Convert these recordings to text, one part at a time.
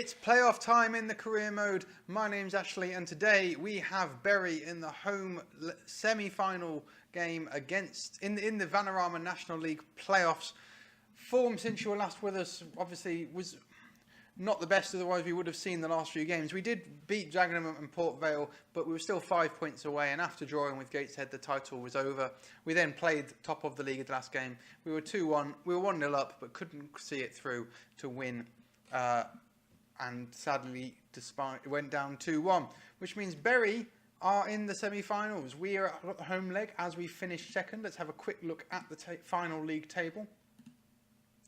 It's playoff time in the career mode. My name's Ashley, and today we have Bury in the home semi-final game against in the Vanarama National League playoffs. Form since you were last with us obviously was not the best, otherwise we would have seen the last few games. We did beat Dagenham and Port Vale, but we were still 5 points away, and after drawing with Gateshead, the title was over. We then played top of the league at the last game. We were 2-1. We were 1-0 up, but couldn't see it through to win. And sadly, despite it went down 2-1, which means Bury are in the semi-finals. We are at the home leg as we finish second. Let's have a quick look at the final league table.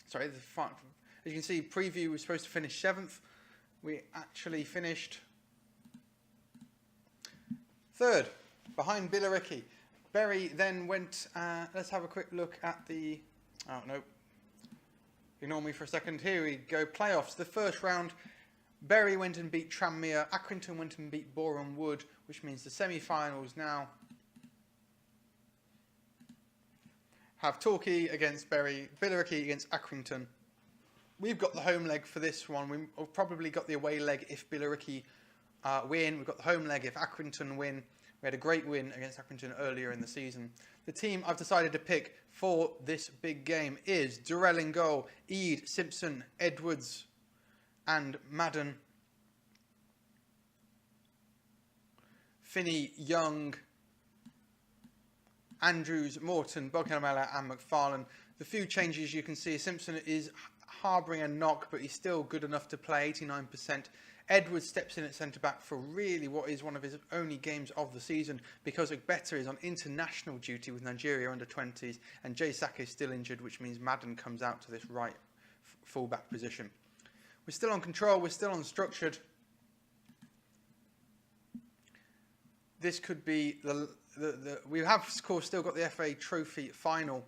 Sorry, as you can see, preview was supposed to finish 7th. We actually finished 3rd, behind Billericay. Bury then went, let's have a quick look at the, oh no, ignore me for a second. Here we go, playoffs. The first round, Bury went and beat Tranmere. Accrington went and beat Boreham Wood, which means the semi-finals now have Torquay against Bury, Billericay against Accrington. We've got the home leg for this one. We've probably got the away leg if Billericay win. We've got the home leg if Accrington win. We had a great win against Accrington earlier in the season. The team I've decided to pick for this big game is Durrell in goal, Eade, Simpson, Edwards and Madden, Finney, Young, Andrews, Morton, Bogdanella and McFarlane. The few changes you can see, Simpson is harbouring a knock, but he's still good enough to play, 89%. Edwards steps in at centre-back for really what is one of his only games of the season, because Ogbeta is on international duty with Nigeria under-20s, and Jay Saka is still injured, which means Madden comes out to this right full-back position. We're still on control, we're still unstructured. This could be we have, of course, still got the FA Trophy final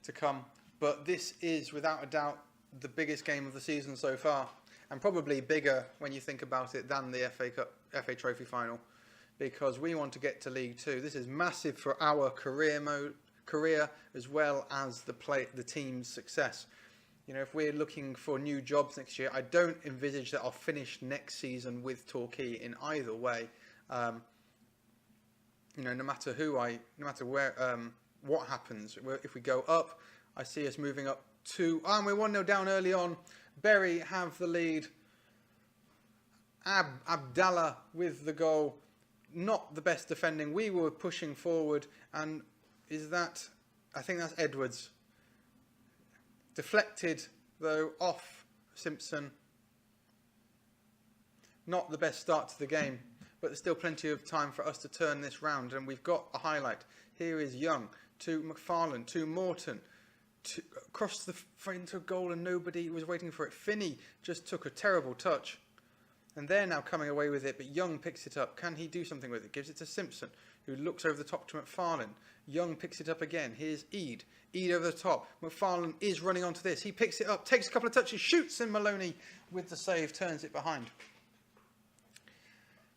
to come, but this is, without a doubt, the biggest game of the season so far, and probably bigger when you think about it than the FA Trophy final, because we want to get to League Two. This is massive for our career as well as the team's success. You know, if we're looking for new jobs next year, I don't envisage that I'll finish next season with Torquay in either way. You know, no matter where, what happens. If we go up, I see us moving up to, and we're 1-0 down early on. Bury have the lead. Abdallah with the goal. Not the best defending. We were pushing forward, and I think that's Edwards. Deflected, though, off Simpson. Not the best start to the game, but there's still plenty of time for us to turn this round, and we've got a highlight. Here is Young to McFarlane to Morton. Across the front of goal, and nobody was waiting for it. Finney just took a terrible touch, and they're now coming away with it, but Young picks it up. Can he do something with it? Gives it to Simpson, who looks over the top to McFarlane. Young picks it up again. Here's Eade. Eade over the top. McFarlane is running onto this. He picks it up, takes a couple of touches, shoots, and Maloney with the save turns it behind.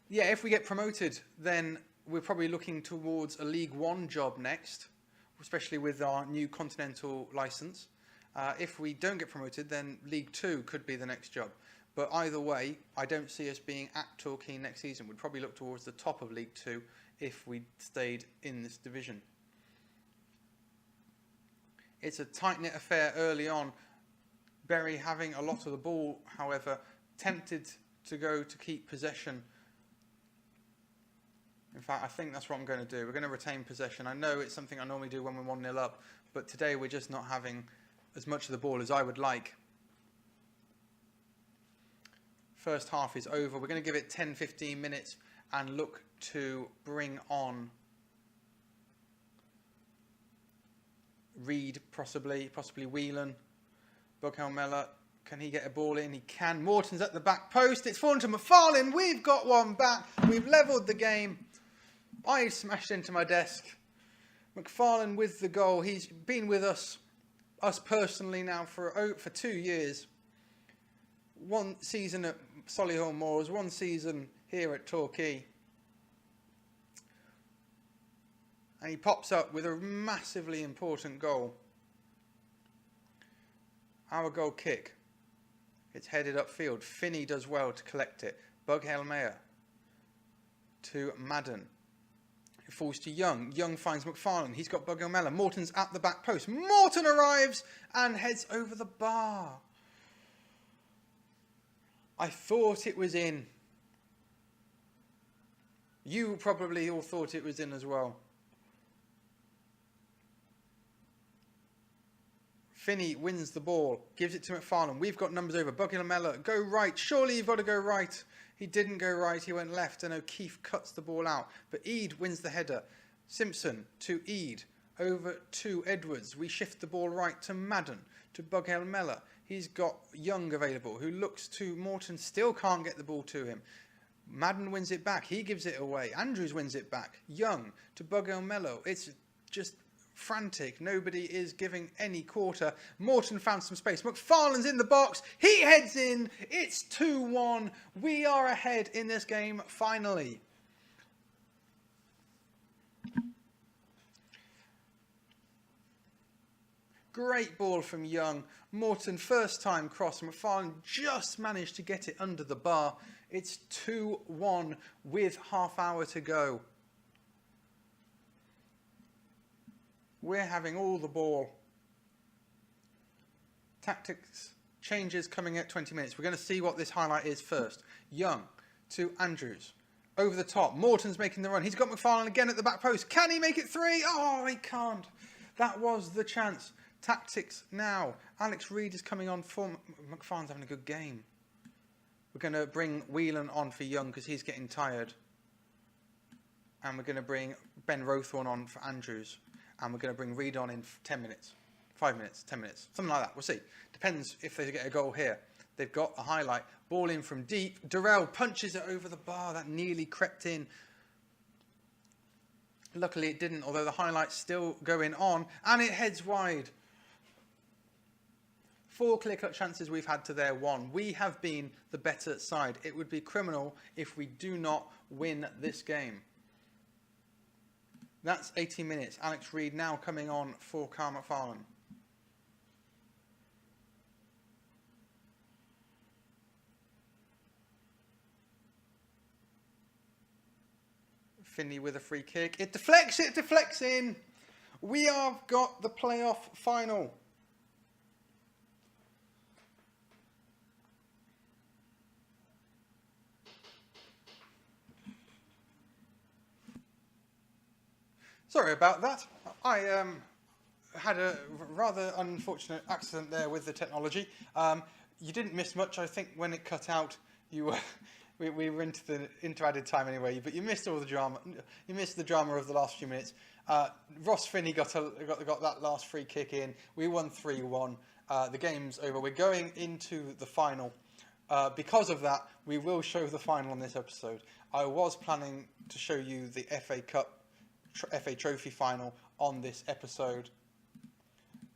Yeah, if we get promoted, then we're probably looking towards a League One job next, especially with our new continental licence. If we don't get promoted, then League Two could be the next job. But either way, I don't see us being at Torquay next season. We'd probably look towards the top of League Two if we stayed in this division. It's a tight-knit affair early on. Bury having a lot of the ball, however, tempted to go to keep possession. In fact, I think that's what I'm going to do. We're going to retain possession. I know it's something I normally do when we're 1-0 up, but today we're just not having as much of the ball as I would like. First half is over. We're going to give it 10-15 minutes and look to bring on Reed, possibly Whelan. Boghelmella, can he get a ball in? He can. Morton's at the back post. It's fallen to McFarlane. We've got one back. We've levelled the game. I smashed into my desk. McFarlane with the goal. He's been with us personally now for 2 years. One season at Solihull Moors, one season here at Torquay. And he pops up with a massively important goal. Our goal kick It's headed upfield. Finney does well to collect it. Bug Helmeyer to Madden. It falls to Young. Young finds McFarlane. He's got Bug Helmeyer. Morton's at the back post. Morton arrives and heads over the bar. I thought it was in. You probably all thought it was in as well. Finney wins the ball, gives it to McFarlane. We've got numbers over. Buckinghamella, go right. Surely you've got to go right. He didn't go right. He went left, and O'Keefe cuts the ball out. But Eade wins the header. Simpson to Eade. Over to Edwards. We shift the ball right to Madden, to Buckinghamella. He's got Young available, who looks to Morton. Still can't get the ball to him. Madden wins it back. He gives it away. Andrews wins it back. Young to Buckinghamella. It's just frantic. Nobody is giving any quarter. Morton found some space. McFarlane's in the box. He heads in. It's 2-1. We are ahead in this game finally. Great ball from Young. Morton first time cross. McFarlane just managed to get it under the bar. It's 2-1 with half hour to go. We're having all the ball. Tactics changes coming at 20 minutes. We're going to see what this highlight is first. Young to Andrews. Over the top. Morton's making the run. He's got McFarlane again at the back post. Can he make it 3? Oh, he can't. That was the chance. Tactics now. Alex Reid is coming on for McFarlane's having a good game. We're going to bring Whelan on for Young because he's getting tired. And we're going to bring Ben Rothorn on for Andrews. And we're going to bring Reid on in 10 minutes. 5 minutes, 10 minutes. Something like that. We'll see. Depends if they get a goal here. They've got a highlight. Ball in from deep. Durrell punches it over the bar. That nearly crept in. Luckily it didn't, although the highlight's still going on. And it heads wide. 4 clear-cut chances we've had to their 1. We have been the better side. It would be criminal if we do not win this game. That's 80 minutes. Alex Reid now coming on for Carl McFarlane. Finney with a free kick. It deflects in. We have got the playoff final. Sorry about that. I had a rather unfortunate accident there with the technology. You didn't miss much. I think when it cut out, you were, we were into added time anyway. But you missed all the drama. You missed the drama of the last few minutes. Ross Finney got that last free kick in. We won 3-1. The game's over. We're going into the final. Because of that, we will show the final on this episode. I was planning to show you the FA Cup. FA Trophy final on this episode,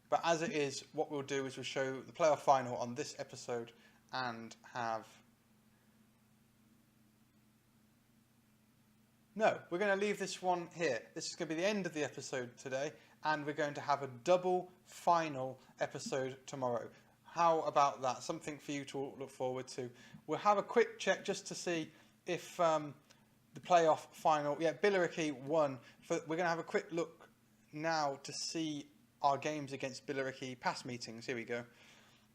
but as it is, what we'll do is we'll show the playoff final on this episode and have we're going to leave this one here. This is going to be the end of the episode today, and we're going to have a double final episode tomorrow. How about that? Something for you to look forward to. We'll have a quick check just to see if the playoff final, Billericay won. We're going to have a quick look now to see our games against Billericay past meetings. Here we go.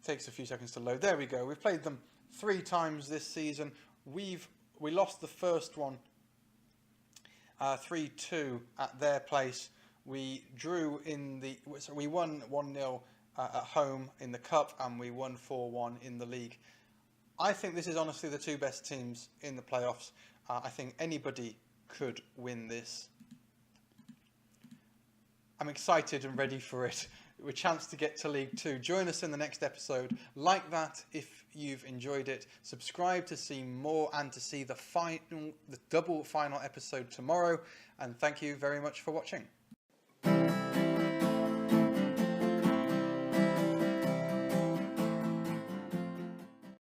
Takes a few seconds to load. There we go. We've played them 3 times this season. We lost the first one 3-2 at their place. We drew we won 1-0 at home in the cup, and we won 4-1 in the league. I think this is honestly the 2 best teams in the playoffs. I think anybody could win this. I'm excited and ready for it. We're a chance to get to League 2. Join us in the next episode. Like that if you've enjoyed it. Subscribe to see more and to see the double final episode tomorrow. And thank you very much for watching.